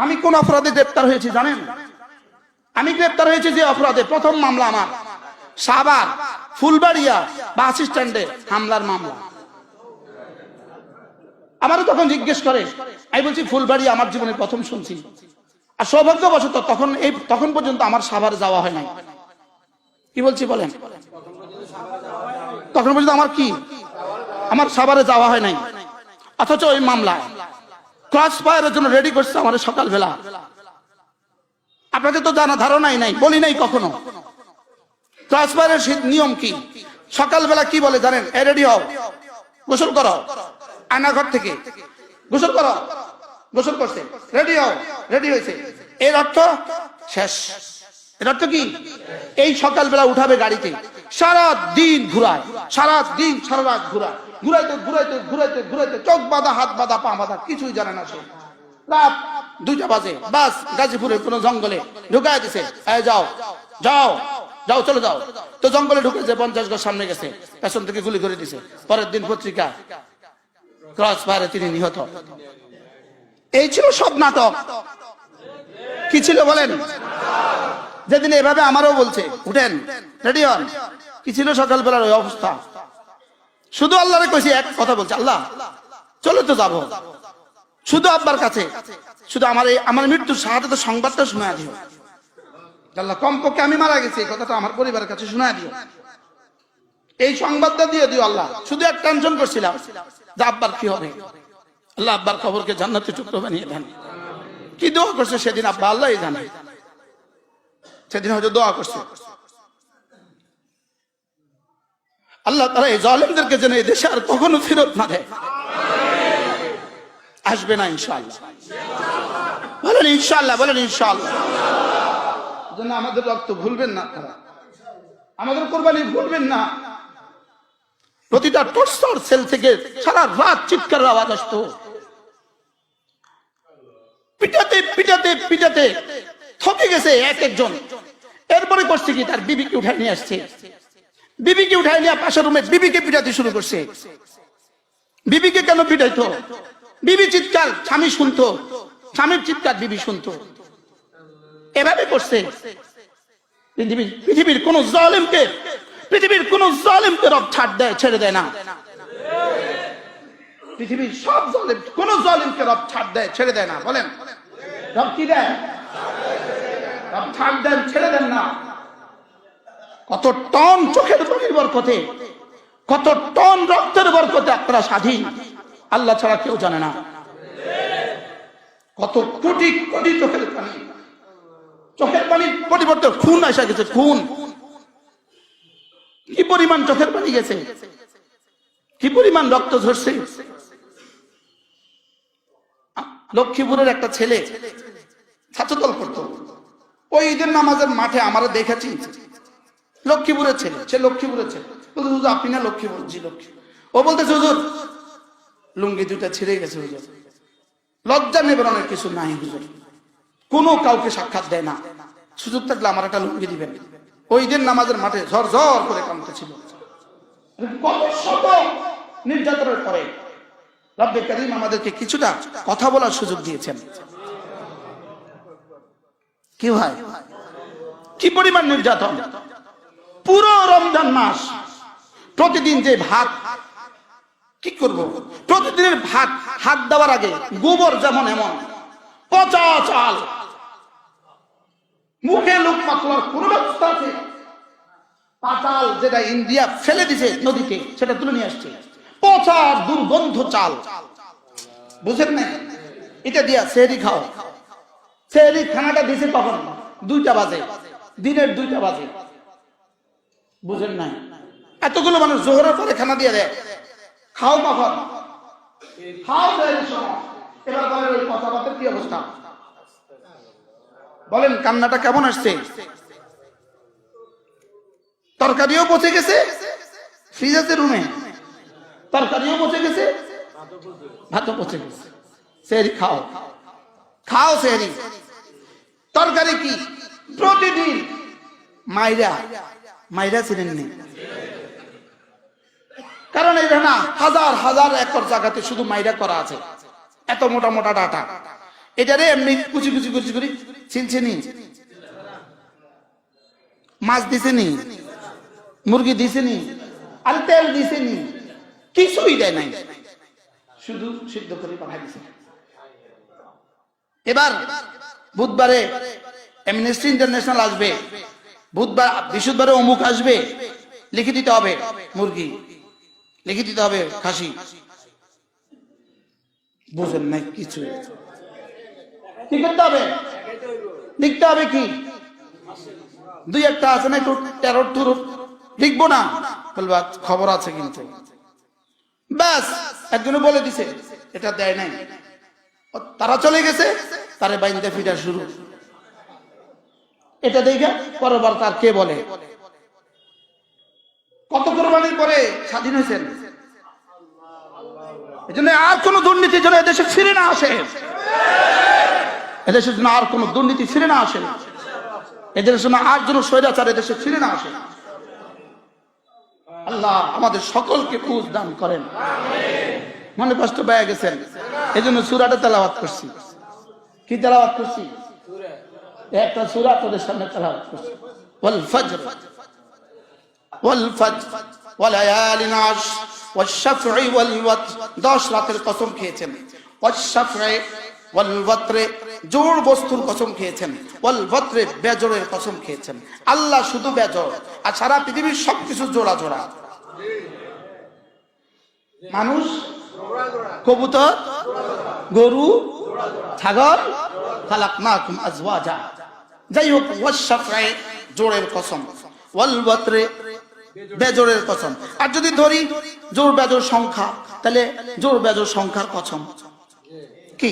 আমি কোন অপরাধে গ্রেপ্তার হয়েছি জানেন? আমি গ্রেপ্তার হয়েছি যে অপরাধে, প্রথম মামলা আমার সাভার ফুলবাড়িয়া বাস স্ট্যান্ডে হামলার মামলা। আমারও তখন জিজ্ঞেস করে, আমি বলছি ফুলবাড়িয়া আমার জীবনে প্রথম শুনছি। আর সৌভাগ্যবশত তখন পর্যন্ত আমার সাভার যাওয়া হয় নাই। কি বলছি বলেন? তখন পর্যন্ত আমার সাভারে যাওয়া হয় নাই। অথচ ওই মামলায় ক্রস ফায়ারের জন্য রেডি করছে আমার সকালবেলা। আপনাদের তো জানা ধারণাই নাই, বলি নাই কখনো। ক্রস ফায়ারের নিয়ম কি? সকালবেলা কি বলে জানেন? রেডি হও, গোসল করো, আয়নাঘর থেকে গোসল করো। গোসল করছে, রেডি হও, রেডি হয়েছে। এর অর্থ শেষ। এর অর্থ কি? এই সকালবেলা উঠাবে গাড়িতে, সারা দিন ঘুরায়, সারা দিন সারা রাত ঘুরায়, ঘুরাইতে ঘুরাইতে ঘুরাইতে ঘুরাইতে চোখ বাঁধা, হাত বাঁধা, পা বাঁধা, কিছুই জানে না সে। রাত 2টা বাজে বাস গাজীপুরের কোন জঙ্গলে ঢুকায় দিছে, যাও যাও যাও, চলে যাও। তো জঙ্গলে ঢুকেছে, 50 গজ সামনে গেছে, পেছন থেকে গুলি করে দিছে। পরের দিন পত্রিকা, ক্রস ফায়ারে তিনি নিহত। এই ছিল সব নাটক। কি ছিল বলেন? যেদিন এভাবে আমারও বলছে উঠেন, রেডি হন, কি ছিল সকালবেলার ওই অবস্থা? শুধু আল্লাহরে কইছি, এক কথা বলছে, আল্লাহ চলে তো যাবো, শুধু আব্বার কাছে, শুধু আমার মৃত্যুর শাহাদাতের সংবাদটা শোনা দিও আল্লাহ। কমপক্ষে আমি মারা গেছি এই কথাটা আমার পরিবারের কাছে শোনা দিও, এই সংবাদটা দিয়ে দিও আল্লাহ। শুধু এক টেনশন করছিলাম যে আব্বার কি হবে। আল্লাহ আব্বার খবরকে জান্নাতের টুকরো বানিয়ে দেন। কি দোয়া করছে সেদিন আব্বা, আল্লাহই জানে। সেদিন হয়তো দোয়া করছে, আল্লাহ তারা এই জালেমদেরকে যেন এই দেশে আর কখনো ফেরত না দেয়। আসবে না ইনশাআল্লাহ, বলেন ইনশাআল্লাহ, বলেন ইনশাআল্লাহ। জন্য আমাদের রক্ত ভুলবেন না, তারা আমাদের কোরবানি ভুলবেন না। প্রতিটা টর্চার সেল থেকে সারা রাত চিৎকারের আওয়াজ আসতো, পিটাতে পিটাতে পিটাতে থকে গেছে এক একজন। এরপরে করছে কি, তার বিবিকে উঠায় নিয়ে আসছে, বিবিকে উঠায় নিয়ে পাশের রুমে বিবিকে পিটাতে শুরু করছে। বিবিকে কেন পিটাইতো? বিবি চিৎকার স্বামী শুনতো, স্বামীর চিৎকার বিবি শুনতো। এভাবে করছে। পৃথিবীর কোন জালেমকে রব ছাড় দেয়, ছেড়ে দেয় না। পৃথিবীর সব জালেম, কোন জালেমকে রব ছাড় দেয়, ছেড়ে দেয় না। বলেন রব কি দেয়? রব ছাড় দেন, ছেড়ে দেন না। কত টন চোখের পানির বরকতে, কত টন রক্তের বরকতে আপনারা স্বাধীন, আল্লাহ ছাড়া কেউ জানে না। কত কোটি কোটি চোখের পানি, চোখের পানির পরিবর্তে খুন আসা গেছে। খুন কি পরিমাণ চোখের পানি গেছে, কি পরিমাণ রক্ত ঝরছে। লক্ষ্মীপুরের একটা ছেলে ছাত্রদল করতো, ওই ঈদের নামাজের মাঠে আমরা দেখেছি। লক্ষ্মীপুরের ছেলে, সে লক্ষ্মীপুরের ছেলে। বলতে আপনি না লক্ষ্মীপুর? জি লক্ষ্মী। ও বলতেছে হুজুর লুঙ্গি দুটা ছিঁড়ে গেছে হুজুর, লজ্জা নিবারণের কিছু নাই হুজুর, কোনো কাউকে সাক্ষাৎ দেয় না, সুযোগ থাকলে আমার একটা লুঙ্গি দিবেন। ওই ঈদের নামাজের মাঠে ঝর ঝর করে কাঁদতেছিল। কত শত নির্যাতনের পরে রব্বে কারীম আমাদেরকে কিছুটা কথা বলার সুযোগ দিয়েছেন। কি ভাই, কি পরিমাণ নির্যাতন! পুরো রমজান মাস প্রতিদিন যে ভাত, কি করব, প্রতিদিনের ভাত হাত দেওয়ার আগে গোবর যেমন এমন, পচা চাল, মুখে লোক পাতলার কোন ব্যবস্থা আছে? পাতাল যেটা ইন্ডিয়া ফেলে দিছে নদীতে, সেটা তুলে নিয়ে আসছে, পচা দুর্গন্ধ চাল। বুঝেন না? এটা দিয়া সেহরি খাও। সেহরি খানাটা দিছে কখন? 2টা বাজে, দিনের 2টা বাজে। বুঝেন নাই? এতগুলো মানুষ জোহরের পরে খানা দিয়ে দেয়, খাও কখন? খাও সেহরির সময়। এবার বলেন ওই কথাবার্তার কি অবস্থা? বলেন কান্নাটা কেমন আসছে? তরকারিও পচে গেছে, ফ্রিজ আছে রুমে, তরকারিও পচে গেছে, ভাতও পচে গেছে। সেহরি খাও, খাও সেহরি। তরকারি কি? প্রতিদিন মাইরা ছিলেন নেই, কারণ এটা না হাজার হাজার একর জায়গাতে শুধু মাইরা করা আছে, এত মোটা মোটা ডাটা। এটারে এমনি কুচি কুচি কুচি করি চিনছেনি, মাছ দিছেনি, মুরগি দিছেনি, আর তেল দিছেনি, কিছুই দেয় নাই, শুধু সিদ্ধ করে পাঠাই দিছে। এবার বুধবারে অ্যামনেস্টি ইন্টারন্যাশনাল আসবে, বুধবার বৃহস্পতিবারে অমুক আসবে, লিখে দিতে হবে মুরগি, লিখে দিতে হবে খাসি। বুঝেন নাই কিছু, কি করতে হবে? লিখতে হবে কি? দুই একটা আছে না একটু টেরর টুরুর, লিখবো না, বলবা খবর আছে কিন্তু, ব্যাস একজনে বলে দিছে এটা দেয় নাই, তারা চলে গেছে, তারে বাইন্দে ফিটা শুরু। এটা দেখে পরবার তার কে বলে কত কোরবানির পরে স্বাধীন হয়েছেন। এই জন্য আর কোন দুর্নীতি যেন এদেশে ফিরে না আসে, এদেশের জন্য আর কোন দুর্নীতি ফিরে না আসে, এদেশের জন্য আর যেন স্বৈরাচার এদেশে ফিরে না আসে। আল্লাহ আমাদের সকলকে বুঝ দান করেন। মনে কষ্ট পেয়ে গেছেন, এই জন্য সূরাটা তেলাওয়াত করছি। কি তেলাওয়াত করছি? একটা সূরা তোদের সামনে তেলাওয়াত করছি, ওয়াল ফজর ওয়াল ফজর ওয়ালায়ালিন আশর ওয়াশ-শাফঈ ওয়াল ওয়াতর। 10 রাতের কসম খেয়েছেন, ওয়াশ-শাফঈ ওয়াল ওয়াতরে জোড় বস্তুর কসম খেয়েছেন, ওয়াল ওয়াতরে বেজোড়ের কসম খেয়েছেন। আল্লাহ শুধু বেজোড়, আর সারা পৃথিবীর সবকিছু জোড়া জোড়া। মানুষ, কবুতর, গরু, ছাগল, খালাকনাকুম আজওয়াজা। যাই হোক, ওয়াশ-শাফঈ জোড়ের কসম, ওয়াল ওয়াতরে বেজোড়ের কসম। আর যদি ধরি জোড় বেজোড় সংখ্যা, তাহলে জোড় বেজোড় সংখ্যার কসম। কি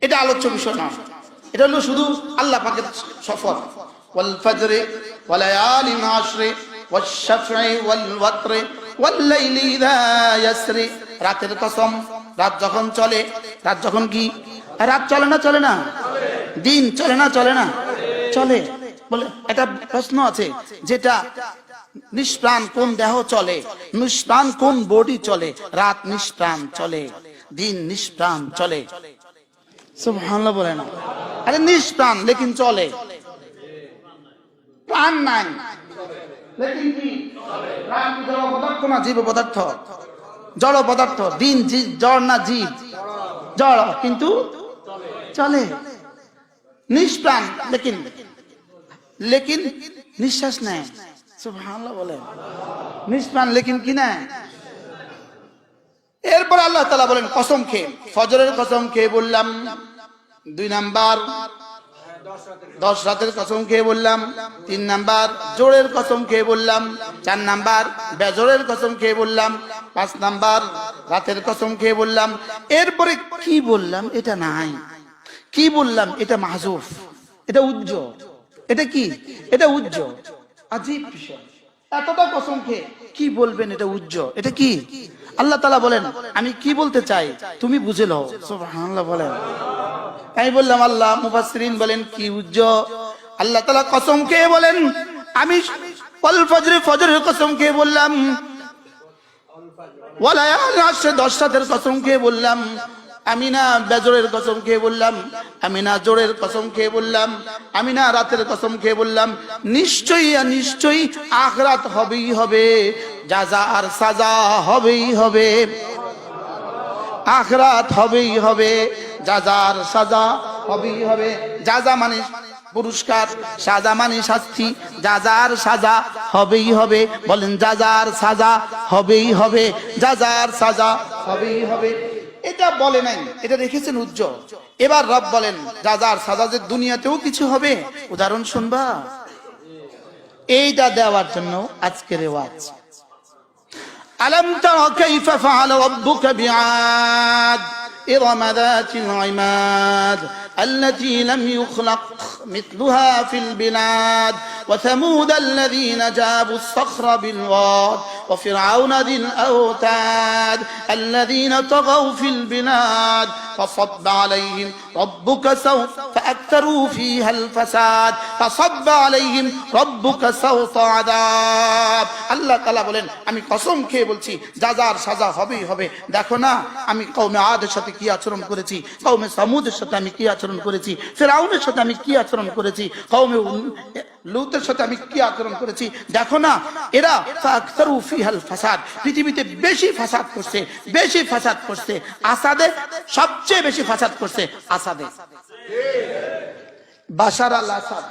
এটা আলোচ্য বিষয় না, এটা হলো শুধু আল্লাহ পাকের শপথ। ওয়াল ফজরে ওয়ালায়ালিন আশরে ওয়াশ-শাফঈ ওয়াল ওয়াতরে ওয়াল লাইলি ইযা ইয়াসরি। রাতের কসম, রাত যখন চলে, রাত যখন কি, রাত চলে না চলে না, দিন চলে না চলে না চলে। বলে একটা প্রশ্ন আছে, যেটা নিষ্প্রাণ কোন দেহ চলে, নিষ্প্রাণ কোন বডি চলে? রাত নিষ্প্রাণ চলে, দিন নিষ্প্রাণ চলে। সুবহানাল্লাহ বলে না? আরে নিষ্প্রাণ লেকিন চলে, প্রাণ নাই লেকিন কি প্রাণ? জড় পদার্থ না জীব পদার্থ? জড় পদার্থ। দিন জড় না জীব? জড়, কিন্তু চলে। নিষ্প্রাণ লেকিন লেকিন নিঃশ্বাস নেয়। সুবহানাল্লাহ বলে, নিষ্প্রাণ লেকিন কি না। এরপর আল্লাহ তাআলা বলেন কসম খেয়ে, ফজরের কসম খেয়ে বললাম। 2 নাম্বার 10 রাতের কসম খেয়ে বললাম। 3 নাম্বার জোড়ের কসম খেয়ে বললাম। 4 নাম্বার বেজোড়ের কসম খেয়ে বললাম। 5 নাম্বার রাতের কসম খেয়ে বললাম। এরপরে কি বললাম এটা নাই, কি বললাম এটা মাহজুফ, এটা উজ্জ্বল। এটা কি? এটা উজ্জ্বল। আজীব বিষয়, এতটা কসম খেয়ে কি বলবেন এটা উজ্জ্বল। এটা কি? আল্লাহ তাআলা বলেন আমি কি বলতে চাই তুমি বুঝে লও। সুবহানাল্লাহ বলেন। আমি বললাম আল্লাহ, মুফাসসিরিন বলেন কি উজ্জ্বল? আল্লাহ তাআলা কসম খেয়ে বলেন আমি ওয়াল ফজরে, ফজরের কসম খেয়ে বললাম। ওয়ালায়ালিন আশর, 10 রাতের কসম খেয়ে বললাম। আমি না বেজোড়ের কসম খেয়ে বললাম, আমি না জোড়ের কসম খেয়ে বললাম, আমি না রাতের কসম খেয়ে বললাম। নিশ্চয়ই নিশ্চয়ই আখিরাত হবেই হবে, জাযা আর সাজা হবেই হবে। আখিরাত হবেই হবে, জাযা আর সাজা হবেই হবে। জাযা মানে পুরস্কার, সাজা মানে শাস্তি। জাযা আর সাজা হবেই হবে। বলেন জাযা আর সাজা হবেই হবে, জাযা আর সাজা হবেই হবে। এটা বলে নাই, এটা রেখেছেন উজ্জ্বল। এবার রব বলেন জাযার সাজা যে দুনিয়াতেও কিছু হবে। উদাহরণ শুনবা? এইটা দেওয়ার জন্য আজকের ওয়াজ। আলাম তারা কাইফা ফাআলা রাব্বুকা বিআদ ইরম যাতিল ইমাদ আল্লাতী লাম ইখলাক مثلها في البلاد وثمود الذين جابوا الصخر بالواد وفرعون ذي الأوتاد الذين طغوا في البلاد فصب عليهم ربك سوط فأكثروا فيها الفساد فصب عليهم ربك سوط عذاب আল্লাহ তাআলা বলেন আমি কসম খেয়ে বলছি যার সাজা হবেই হবে। দেখো না আমি কওমে আদের সাথে কি আচরণ করেছি, কওমে সামুদের সাথে আমি কি আচরণ করেছি, ফিরআউনের সাথে আমি কি আচরণ করেছি, কওমে লূতের সাথে আমি কি আচরণ করেছি। দেখো না এরা ফাকতারু ফিহাল ফাসাদ, পৃথিবীতে বেশি ফাসাদ করছে, বেশি ফাসাদ করছে আসাদে, সবচেয়ে বেশি ফাসাদ করছে আসাদে। বাশার আল আসাদ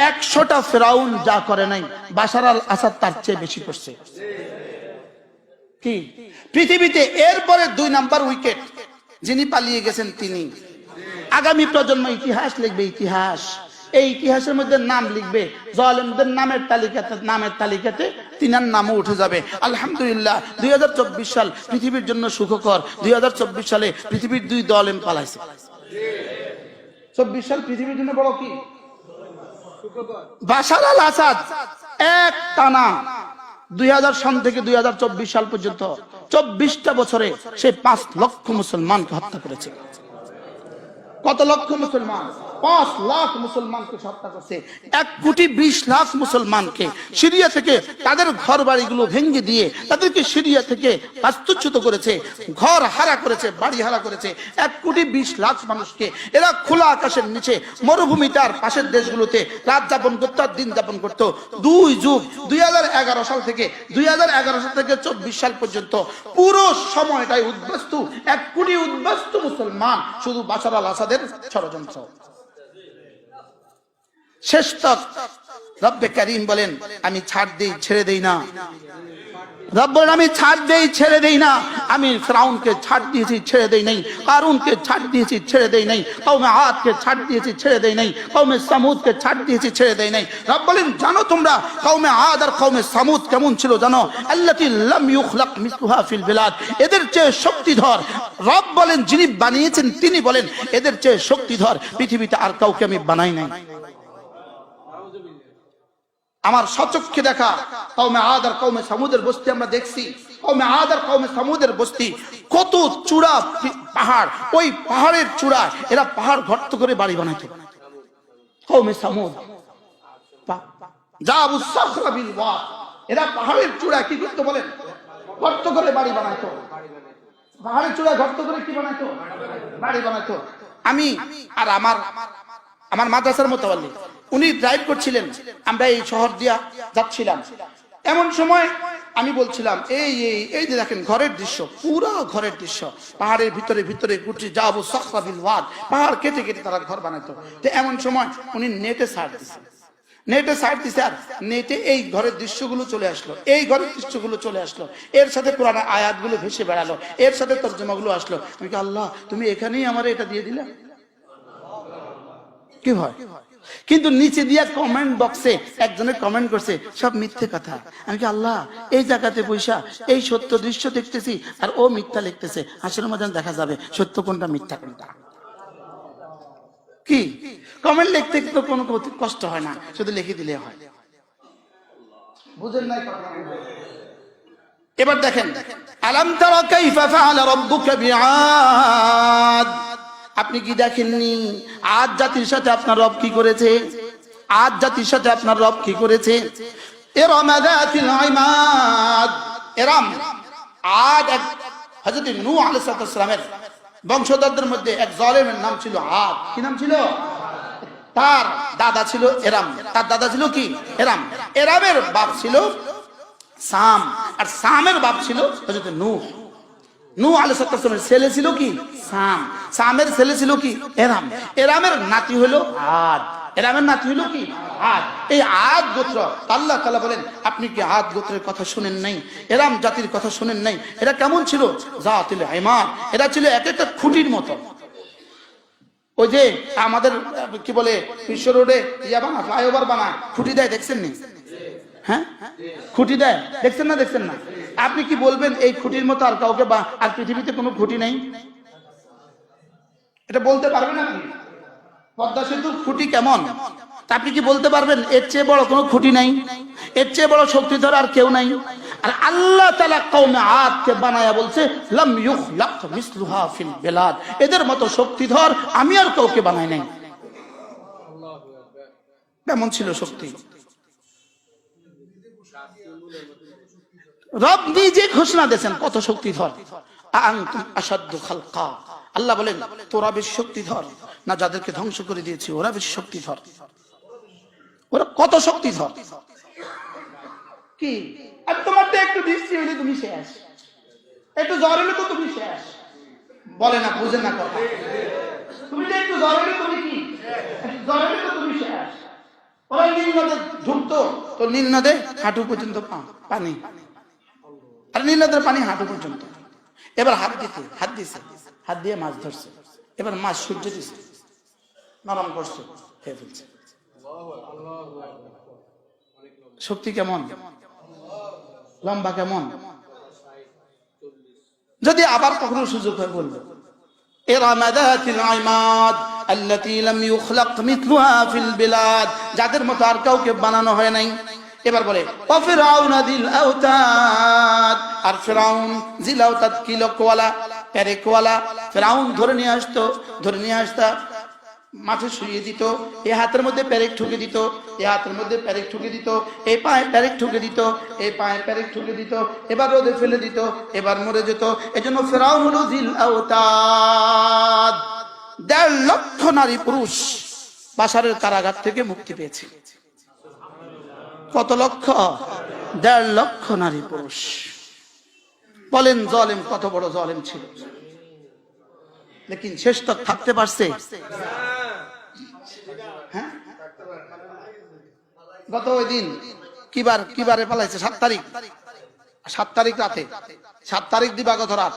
100টা ফিরাউন যা করে নাই বাশার আল আসাদ তার চেয়ে বেশি করছে। কি পৃথিবীতে এরপরে 2 নাম্বার উইকেট যিনি পালিয়ে গেছেন তিনি। আগামী প্রজন্ম ইতিহাস লিখবে, ইতিহাস এই ইতিহাসের মধ্যে নাম লিখবে, জালেমদের নামের তালিকাতে তিনার নামও উঠে যাবে। আলহামদুলিল্লাহ 2024 সাল পৃথিবীর জন্য সুখকর। 2024 সালে পৃথিবীর 2 জালেম পালাইছে। 24 সাল পৃথিবীর জন্য বড় কি বাশার আল আসাদ এক টানা 2000 সন থেকে 2024 সাল পর্যন্ত 24টা বছরে সে 5 লক্ষ মুসলমানকে হত্যা করেছে। কত লক্ষ মুসলমান? 5 লাখ মুসলমানকে হত্যা করছে। 1,20,00,000 মুসলমানকে সিরিয়া থেকে তাদের ঘর বাড়িগুলো ভেঙে দিয়ে তাদেরকে সিরিয়া থেকে বাস্তুচ্যুত করেছে, ঘর হারা করেছে, বাড়ি হারা করেছে। 1,20,00,000 মানুষকে এরা খোলা আকাশের নিচে মরুভূমিটার পাশের দেশগুলোতে রাত যাপন করতো আর দিন যাপন করতো। 2 যুগ 2011 সাল থেকে 24 সাল পর্যন্ত পুরো সময়টাই উদ্বাস্তু, 1 কোটি উদ্বাস্তু মুসলমান শুধু বাশার আল আসাদের ষড়যন্ত্র। শেষ তক রব্বে কারীম বলেন আমি ছাড় দেই ছেড়ে দেই না। রব বলেন আমি ছাড় দেই ছেড়ে দেই না। আমি ফিরআউনকে ছাড় দিয়েছি ছেড়ে দেই নাই, কারুনকে ছাড় দিয়েছি ছেড়ে দেই নাই, কওমে আদকে ছাড় দিয়েছি ছেড়ে দেই নাই, কওমে সামুদকে ছাড় দিয়েছি ছেড়ে দেই নাই। রব বলেন জানো তোমরা কওমে আদ আর কওমে সামুদ কেমন ছিল জানো? আল্লাতী লাম ইউখলাক মিসলুহা ফিল বিলাদ, এদের চেয়ে শক্তিধর রব বলেন যিনি বানিয়েছেন তিনি বলেন এদের চেয়ে শক্তিধর পৃথিবীতে আর কাউকে আমি বানাই নাই। আমার সচক্ষে দেখা কওমে আদ আর কওমে সামুদের বস্তি আমরা দেখছি। কওমে আদ আর কওমে সামুদের বস্তি কত চূড়া পাহাড়, ওই পাহাড়ের চূড়ায় এরা পাহাড় গর্ত করে বাড়ি বানাইতো। কওমে সামুদ জাবু সাখরা বিল ওয়াদ, এরা পাহাড়ের চূড়ায় কি করতে বলেন? গর্ত করে বাড়ি বানাইতো। পাহাড়ের চূড়ায় গর্ত করে কি বানাইতো? বাড়ি বানাইতো। আমি আর আমার মাদ্রাসার মোতাওয়াল্লি উনি ড্রাইভ করছিলেন, আমরা এই শহর দিয়া যাচ্ছিলাম। এমন সময় আমি বলছিলাম এই যে দেখেন ঘরের দৃশ্য, পুরো ঘরের দৃশ্য, পাহাড়ের ভিতরে কুটি যাবো সাখরা বিল ওয়াদ, পাহাড় কেটে কেটে তারা ঘর বানাইতো। তো এমন সময় উনি নেটে সার্চ দিছে, আর নেটে এই ঘরের দৃশ্যগুলো চলে আসলো, এই ঘরের দৃশ্যগুলো চলে আসলো, এর সাথে কোরআনের আয়াতগুলো ভেসে বেড়ালো, এর সাথে তরজমাগুলো আসলো। আমি কি আল্লাহ তুমি এখানেই আমার এটা দিয়ে দিলে? কি হয়? কিন্তু নিচে দিয়া কমেন্ট বক্সে একজনের কমেন্ট করছে সব মিথ্যে কথা। আমি কি আল্লাহ এই জায়গাতে পয়সা এই সত্য দৃশ্য দেখতেছি আর ও মিথ্যা লিখতেছে, আসলে মধ্যে দেখা যাবে সত্য কোনটা মিথ্যা কোনটা। কি কমেন্ট লিখতে তো কোনো কষ্ট হয় না, শুধু লিখে দিলে হয়। বুঝেন নাই কথা? এবার দেখেন আলাম তারা কাইফা ফাআলা রাব্বুকা বিআদ, আপনি কি দেখেননি আদ জাতির সাথে আপনার রব কি করেছে? আদ জাতির সাথে আপনার রব কি করেছে? ইরম যাতিল ইমাদ, ইরম আদ হযরত নূহ আলাইহিস সালামের বংশধরদের মধ্যে এক জালেমের নাম ছিল আদ। কি নাম ছিল? তার দাদা ছিল ইরম। তার দাদা ছিল কি? ইরম। ইরমের বাপ ছিল সাম, আর সামের বাপ ছিল হযরত নূহ। নূহ আলাইহিস সালামের ছেলে ছিল কি? সাম। সামের ছেলে ছিল কি? এরাম। এরামের নাতি হলো আদ। এরামের নাতি হলো কি? আদ। এই আদ গোত্র আল্লাহ তাআলা বলেন আপনি কি আদ গোত্রের কথা শুনেন নাই? এরাম জাতির কথা শুনেন নাই? এরা কেমন ছিল? জাতিল ইমাদ, এরা ছিল এক একটা খুঁটির মতো। ওই যে আমাদের কি বলে বিশ্ব রোডে ফ্লাইওভার বানায়, খুঁটি দেয়, দেখছেন নি? হ্যাঁ খুঁটি দেয়, দেখছেন না? দেখছেন না? আপনি কি বলবেন এই খুঁটির মতো আর কাউকে আর পৃথিবীতে কোনো খুঁটি নেই? এটা বলতে পারবেন আপনি? পদ্মা সেতুর খুঁটি কেমন? তা আপনি কি বলতে পারবেন এর চেয়ে বড় কোনো খুঁটি নাই, এর চেয়ে বড় শক্তিধর আর কেউ নাই? আর আল্লাহ তাআলা কওমে আদকে বানায়া বলছে লাম ইউখলাক মিসলুহা ফিল বিলাদ, এদের মতো শক্তিধর আমি আর কাউকে বানাই নাই। কেমন ছিল শক্তি? রব নিজে ঘোষণা দিয়েছেন কত শক্তিধর। আনতুম আশাদ্দু খালকা, আল্লাহ বলেন তোরা বেশি শক্তিধর না যাদেরকে ধ্বংস করে দিয়েছি ওরা বেশি শক্তিধর? ওরা কত শক্তিধর? কি আর তোমার তো একটু বৃষ্টি হলে তুমি শেষ, একটু জ্বর হলে তো তুমি শেষ। বলে না, বুঝে না কথা। তুমি যে একটু জ্বর হলে তুমি কি, জ্বর হলে তো তুমি শেষ। ওরা নীল নদে ঢুকতো তো নীল নদে হাঁটু পর্যন্ত পানি, আর নীল নদের পানি হাঁটু পর্যন্ত। এবার হাত দিছে, হাত দিয়ে মাছ ধরছে, এবার মাছ সূর্য দিছে, নরম করছে, খেয়ে ফেলছে। শক্তি কেমন, লম্বা কেমন? যদি আবার কখনো সুযোগ হয় বলবো ইরামাদাতিল ইমাদ আল্লাতী লাম ইউখলাক মিথলুহা ফিল বিলাদ, যাদের মতো আর কাউকে বানানো হয় নাই। এবার বলে ওয়া ফিরআউন যিল আওতাদ, আর ফিরআউন যিল আওতাদ কি লোকওয়ালা, পেরেকওয়ালা। ফিরআউন ধরে নিয়ে আসতা, মাঠে শুইয়ে দিত, এই হাতের মধ্যে পেরেক ঠুকে দিত, এই হাতের মধ্যে পেরেক ঠুকে দিত, এই পায়ে পেরেক ঠুকে দিত, এই পায়ে পেরেক ঠুকে দিত, এবার রোদে ফেলে দিত, এবার মরে যেত। এজন্য ফিরআউন হলো যিল আওতাদ। 1.5 লক্ষ নারী পুরুষ বাশারের কারাগার থেকে মুক্তি পেয়েছে। কত লক্ষ? 1.5 লক্ষ নারী পুরুষ। বলেন জালেম কত বড় জালেম ছিল, লেকিন শেষ তক থাকতে পারছে? হ্যাঁ, গত ওই দিন কিবারে পালাইছে? 7 তারিখ রাতে, 7 তারিখ দিবাগত রাত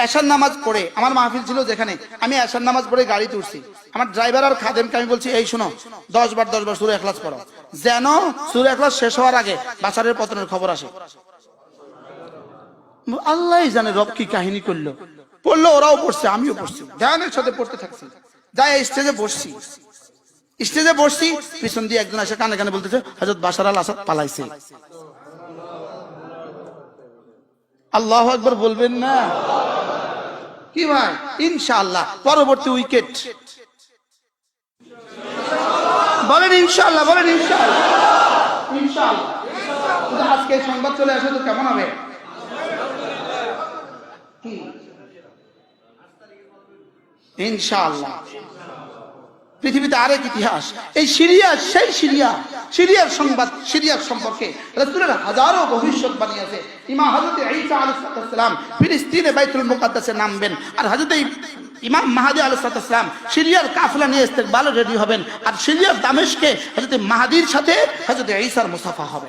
এশার নামাজ পড়ে, আমার মাহফিল ছিল যেখানে, আমি এশার নামাজ পড়ে গাড়িতে উঠছি। আমার ড্রাইভার আর খাদেমকে আমি বলছি এই শোনো 10 বার সূরা ইখলাস পড়ো, যেন সূরা ইখলাস শেষ হওয়ার আগে বাশারের পতনের খবর আসে। আল্লাহই জানে রব কি কাহিনী করলো। পড়লো, ওরাও পড়ছে, আমিও পড়ছি, ধ্যানের সাথে পড়তে থাকছি। যাই স্টেজে বসছি, পিছন দিয়ে একজন এসে কানে কানে বলতেছে হযরত বাশার আল আসাদ পালাইছে। আল্লাহু আকবার বলবেন না? কি ভাই, ইনশাআল্লাহ পরবর্তী উইকেট বলেন ইনশাআল্লাহ, বলেন ইনশাআল্লাহ। আজকে সংবাদ চলে আসে তো কেমন হবে? ইনশাআল্লাহ। পৃথিবীতে আরেক ইতিহাস, এই সিরিয়া, সেই সিরিয়ার সংবাদ, সিরিয়ার সম্পর্কে রাসূলের হাজারো ভবিষ্যৎবাণী আছে। ইমাম হযরত ঈসা আলাইহিস সালাম ফিলিস্তিনে বাইতুল মুকাদ্দাসে নামবেন, আর হযরত ইমাম মাহদী আলাইহিস সালাম সিরিয়ার কাফেলা নিয়ে ইস্তেকবালে রেডি হবেন, আর সিরিয়ার দামেস্কে হযরত মাহদীর সাথে হযরত ঈসার মুসাফা হবে।